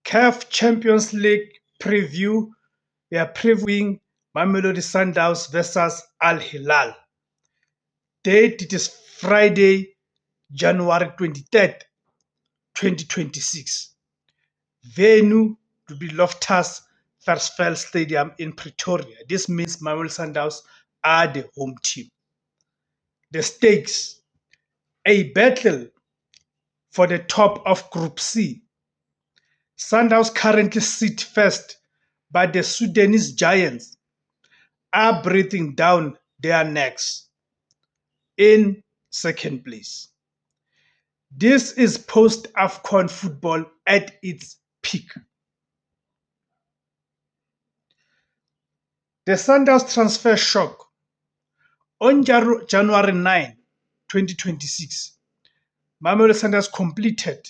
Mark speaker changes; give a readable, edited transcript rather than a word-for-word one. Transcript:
Speaker 1: CAF Champions League preview. We are previewing Mamelodi Sundowns versus Al Hilal. Date it is Friday, January 23rd, 2026. Venue to be Loftus Versfeld Stadium in Pretoria. This means Mamelodi Sundowns are the home team. The stakes: a battle for the top of Group C. Sundowns currently sit first, but the Sudanese giants are breathing down their necks in second place. This is post-AFCON football at its peak. The Sundowns transfer shock. On January 9, 2026, Mamelodi Sundowns completed